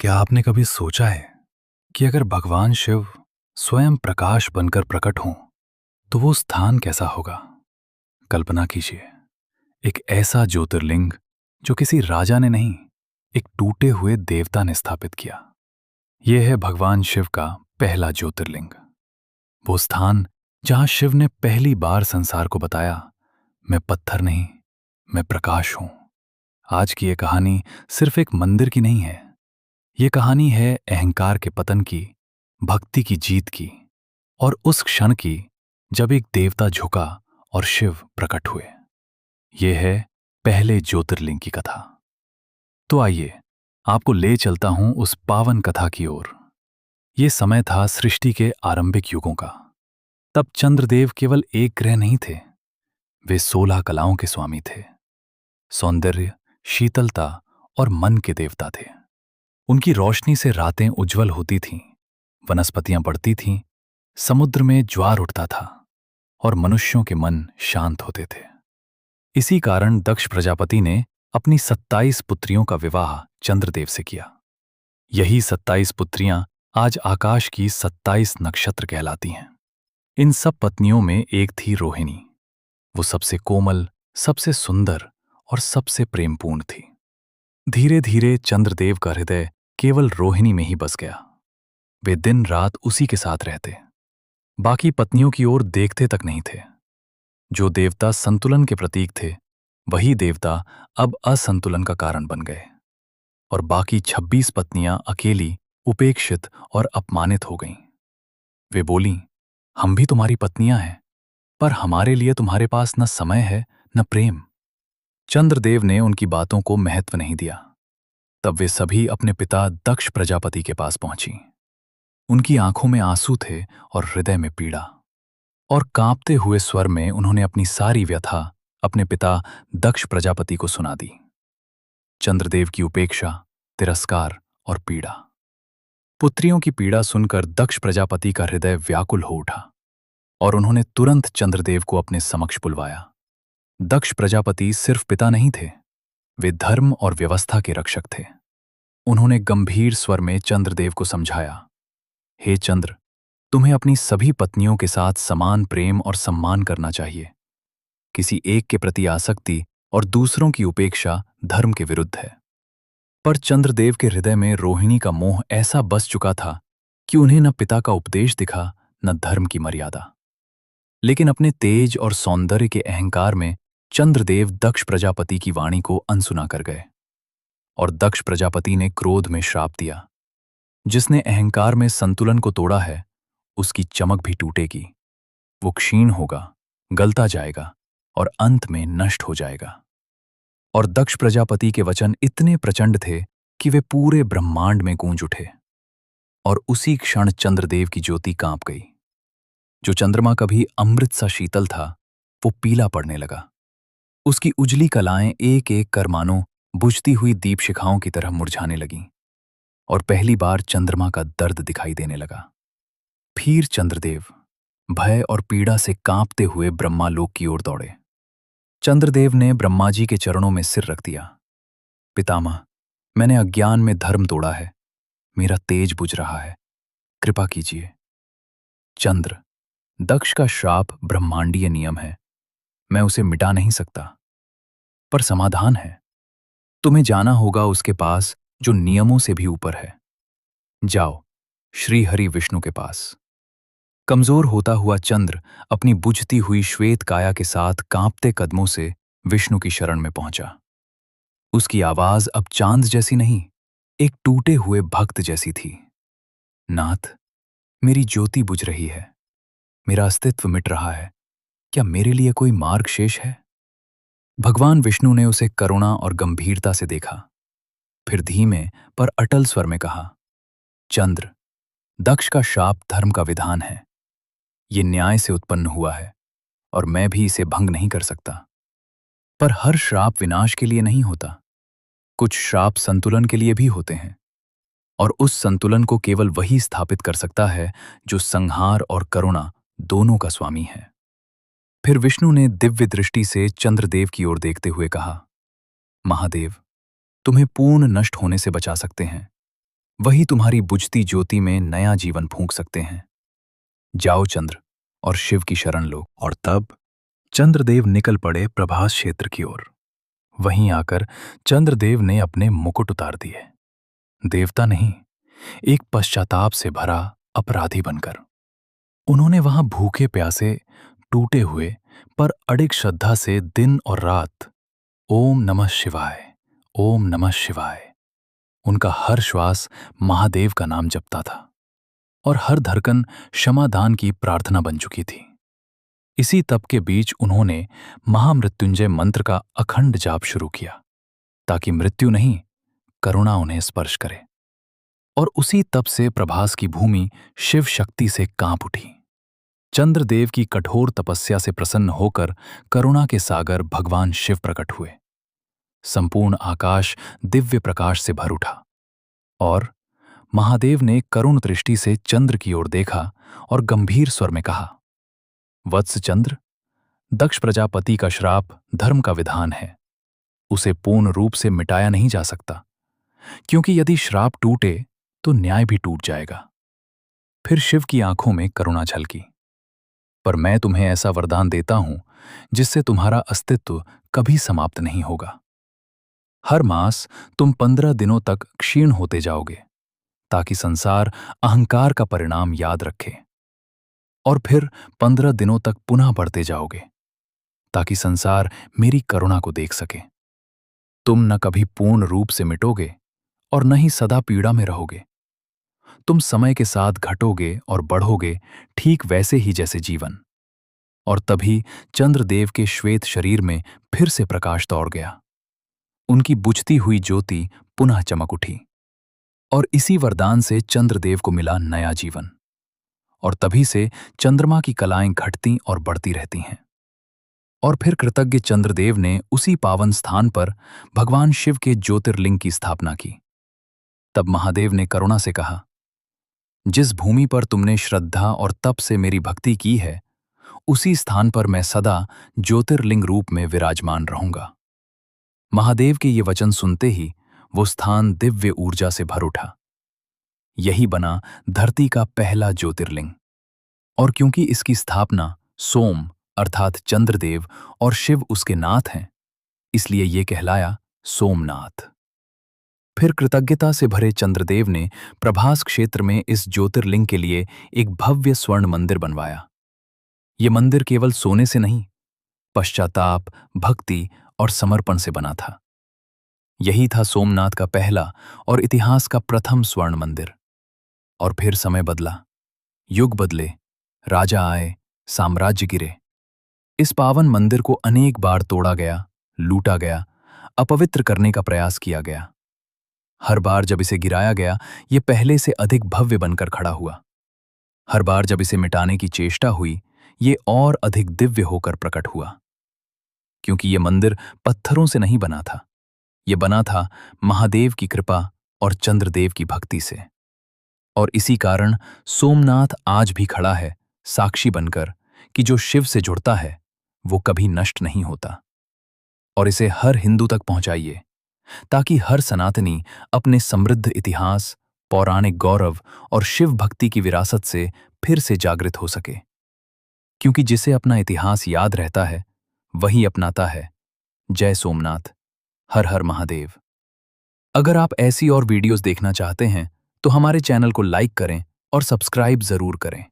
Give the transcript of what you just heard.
क्या आपने कभी सोचा है कि अगर भगवान शिव स्वयं प्रकाश बनकर प्रकट हों तो वो स्थान कैसा होगा? कल्पना कीजिए, एक ऐसा ज्योतिर्लिंग जो किसी राजा ने नहीं, एक टूटे हुए देवता ने स्थापित किया। यह है भगवान शिव का पहला ज्योतिर्लिंग, वो स्थान जहां शिव ने पहली बार संसार को बताया, मैं पत्थर नहीं, मैं प्रकाश हूं। आज की यह कहानी सिर्फ एक मंदिर की नहीं है, ये कहानी है अहंकार के पतन की, भक्ति की जीत की, और उस क्षण की जब एक देवता झुका और शिव प्रकट हुए। ये है पहले ज्योतिर्लिंग की कथा। तो आइए, आपको ले चलता हूं उस पावन कथा की ओर। ये समय था सृष्टि के आरंभिक युगों का। तब चंद्रदेव केवल एक ग्रह नहीं थे, वे 16 कलाओं के स्वामी थे। सौंदर्य, शीतलता और मन के देवता थे। उनकी रोशनी से रातें उज्जवल होती थीं, वनस्पतियां बढ़ती थीं, समुद्र में ज्वार उठता था और मनुष्यों के मन शांत होते थे। इसी कारण दक्ष प्रजापति ने अपनी 27 पुत्रियों का विवाह चंद्रदेव से किया। यही 27 पुत्रियां आज आकाश की 27 नक्षत्र कहलाती हैं। इन सब पत्नियों में एक थी रोहिणी। वो सबसे कोमल, सबसे सुंदर और सबसे प्रेमपूर्ण थी। धीरे धीरे चंद्रदेव का हृदय केवल रोहिणी में ही बस गया। वे दिन रात उसी के साथ रहते, बाकी पत्नियों की ओर देखते तक नहीं थे। जो देवता संतुलन के प्रतीक थे, वही देवता अब असंतुलन का कारण बन गए, और बाकी 26 पत्नियां अकेली, उपेक्षित और अपमानित हो गईं। वे बोलीं, हम भी तुम्हारी पत्नियां हैं, पर हमारे लिए तुम्हारे पास न समय है न प्रेम। चंद्रदेव ने उनकी बातों को महत्व नहीं दिया। तब वे सभी अपने पिता दक्ष प्रजापति के पास पहुंची। उनकी आंखों में आंसू थे और हृदय में पीड़ा, और कांपते हुए स्वर में उन्होंने अपनी सारी व्यथा अपने पिता दक्ष प्रजापति को सुना दी। चंद्रदेव की उपेक्षा, तिरस्कार और पीड़ा। पुत्रियों की पीड़ा सुनकर दक्ष प्रजापति का हृदय व्याकुल हो उठा, और उन्होंने तुरंत चंद्रदेव को अपने समक्ष बुलवाया। दक्ष प्रजापति सिर्फ पिता नहीं थे, वे धर्म और व्यवस्था के रक्षक थे। उन्होंने गंभीर स्वर में चंद्रदेव को समझाया, हे चंद्र, तुम्हें अपनी सभी पत्नियों के साथ समान प्रेम और सम्मान करना चाहिए। किसी एक के प्रति आसक्ति और दूसरों की उपेक्षा धर्म के विरुद्ध है। पर चंद्रदेव के हृदय में रोहिणी का मोह ऐसा बस चुका था कि उन्हें न पिता का उपदेश दिखा, न धर्म की मर्यादा। लेकिन अपने तेज और सौंदर्य के अहंकार में चंद्रदेव दक्ष प्रजापति की वाणी को अनसुना कर गए, और दक्ष प्रजापति ने क्रोध में श्राप दिया, जिसने अहंकार में संतुलन को तोड़ा है, उसकी चमक भी टूटेगी। वो क्षीण होगा, गलता जाएगा और अंत में नष्ट हो जाएगा। और दक्ष प्रजापति के वचन इतने प्रचंड थे कि वे पूरे ब्रह्मांड में गूंज उठे, और उसी क्षण चंद्रदेव की ज्योति कांप गई। जो चंद्रमा कभी अमृत सा शीतल था, वो पीला पड़ने लगा। उसकी उजली कलाएं एक एक कर मानो बुझती हुई दीप शिखाओं की तरह मुरझाने लगीं, और पहली बार चंद्रमा का दर्द दिखाई देने लगा। फिर चंद्रदेव भय और पीड़ा से कांपते हुए ब्रह्मालोक की ओर दौड़े। चंद्रदेव ने ब्रह्मा जी के चरणों में सिर रख दिया। पितामह, मैंने अज्ञान में धर्म तोड़ा है, मेरा तेज बुझ रहा है, कृपा कीजिए। चंद्र, दक्ष का श्राप ब्रह्मांडीय नियम है, मैं उसे मिटा नहीं सकता, पर समाधान है। तुम्हें जाना होगा उसके पास जो नियमों से भी ऊपर है। जाओ श्री हरि विष्णु के पास। कमजोर होता हुआ चंद्र अपनी बुझती हुई श्वेत काया के साथ कांपते कदमों से विष्णु की शरण में पहुंचा। उसकी आवाज अब चांद जैसी नहीं, एक टूटे हुए भक्त जैसी थी। नाथ, मेरी ज्योति बुझ रही है, मेरा अस्तित्व मिट रहा है, क्या मेरे लिए कोई मार्ग शेष है? भगवान विष्णु ने उसे करुणा और गंभीरता से देखा, फिर धीमे पर अटल स्वर में कहा, चंद्र, दक्ष का शाप धर्म का विधान है। ये न्याय से उत्पन्न हुआ है, और मैं भी इसे भंग नहीं कर सकता। पर हर श्राप विनाश के लिए नहीं होता, कुछ श्राप संतुलन के लिए भी होते हैं, और उस संतुलन को केवल वही स्थापित कर सकता है जो संहार और करुणा दोनों का स्वामी है। फिर विष्णु ने दिव्य दृष्टि से चंद्रदेव की ओर देखते हुए कहा, महादेव, तुम्हें पूर्ण नष्ट होने से बचा सकते हैं, वही तुम्हारी बुझती ज्योति में नया जीवन फूंक सकते हैं। जाओ चंद्र, और शिव की शरण लो। और तब चंद्रदेव निकल पड़े प्रभास क्षेत्र की ओर। वहीं आकर चंद्रदेव ने अपने मुकुट उतार दिए। देवता नहीं, एक पश्चाताप से भरा अपराधी बनकर। उन्होंने वहां भूखे प्यासे, टूटे हुए पर अडिग श्रद्धा से दिन और रात ओम नमः शिवाय, ओम नमः शिवाय। उनका हर श्वास महादेव का नाम जपता था और हर धड़कन क्षमादान की प्रार्थना बन चुकी थी। इसी तप के बीच उन्होंने महामृत्युंजय मंत्र का अखंड जाप शुरू किया, ताकि मृत्यु नहीं, करुणा उन्हें स्पर्श करे। और उसी तप से प्रभास की भूमि शिव शक्ति से कांप उठी। चंद्रदेव की कठोर तपस्या से प्रसन्न होकर करुणा के सागर भगवान शिव प्रकट हुए। संपूर्ण आकाश दिव्य प्रकाश से भर उठा और महादेव ने करुण दृष्टि से चंद्र की ओर देखा और गंभीर स्वर में कहा, वत्स चंद्र, दक्ष प्रजापति का श्राप धर्म का विधान है। उसे पूर्ण रूप से मिटाया नहीं जा सकता, क्योंकि यदि श्राप टूटे तो न्याय भी टूट जाएगा। फिर शिव की आंखों में करुणा झलकी। पर मैं तुम्हें ऐसा वरदान देता हूं जिससे तुम्हारा अस्तित्व कभी समाप्त नहीं होगा। हर मास तुम 15 दिनों तक क्षीण होते जाओगे, ताकि संसार अहंकार का परिणाम याद रखे। और फिर 15 दिनों तक पुनः बढ़ते जाओगे, ताकि संसार मेरी करुणा को देख सके। तुम न कभी पूर्ण रूप से मिटोगे और न ही सदा पीड़ा में रहोगे। तुम समय के साथ घटोगे और बढ़ोगे, ठीक वैसे ही जैसे जीवन। और तभी चंद्रदेव के श्वेत शरीर में फिर से प्रकाश दौड़ गया। उनकी बुझती हुई ज्योति पुनः चमक उठी और इसी वरदान से चंद्रदेव को मिला नया जीवन। और तभी से चंद्रमा की कलाएं घटती और बढ़ती रहती हैं। और फिर कृतज्ञ चंद्रदेव ने उसी पावन स्थान पर भगवान शिव के ज्योतिर्लिंग की स्थापना की। तब महादेव ने करुणा से कहा, जिस भूमि पर तुमने श्रद्धा और तप से मेरी भक्ति की है, उसी स्थान पर मैं सदा ज्योतिर्लिंग रूप में विराजमान रहूंगा। महादेव के ये वचन सुनते ही वो स्थान दिव्य ऊर्जा से भर उठा। यही बना धरती का पहला ज्योतिर्लिंग। और क्योंकि इसकी स्थापना सोम अर्थात चंद्रदेव और शिव उसके नाथ हैं, इसलिए ये कहलाया सोमनाथ। फिर कृतज्ञता से भरे चंद्रदेव ने प्रभास क्षेत्र में इस ज्योतिर्लिंग के लिए एक भव्य स्वर्ण मंदिर बनवाया। ये मंदिर केवल सोने से नहीं, पश्चाताप, भक्ति और समर्पण से बना था। यही था सोमनाथ का पहला और इतिहास का प्रथम स्वर्ण मंदिर। और फिर समय बदला, युग बदले, राजा आए, साम्राज्य गिरे। इस पावन मंदिर को अनेक बार तोड़ा गया, लूटा गया, अपवित्र करने का प्रयास किया गया। हर बार जब इसे गिराया गया, ये पहले से अधिक भव्य बनकर खड़ा हुआ। हर बार जब इसे मिटाने की चेष्टा हुई, ये और अधिक दिव्य होकर प्रकट हुआ। क्योंकि ये मंदिर पत्थरों से नहीं बना था, ये बना था महादेव की कृपा और चंद्रदेव की भक्ति से। और इसी कारण सोमनाथ आज भी खड़ा है, साक्षी बनकर कि जो शिव से जुड़ता है वो कभी नष्ट नहीं होता। और इसे हर हिंदू तक पहुंचाइए, ताकि हर सनातनी अपने समृद्ध इतिहास, पौराणिक गौरव और शिव भक्ति की विरासत से फिर से जागृत हो सके। क्योंकि जिसे अपना इतिहास याद रहता है, वही अपनाता है। जय सोमनाथ, हर हर महादेव। अगर आप ऐसी और वीडियोस देखना चाहते हैं तो हमारे चैनल को लाइक करें और सब्सक्राइब जरूर करें।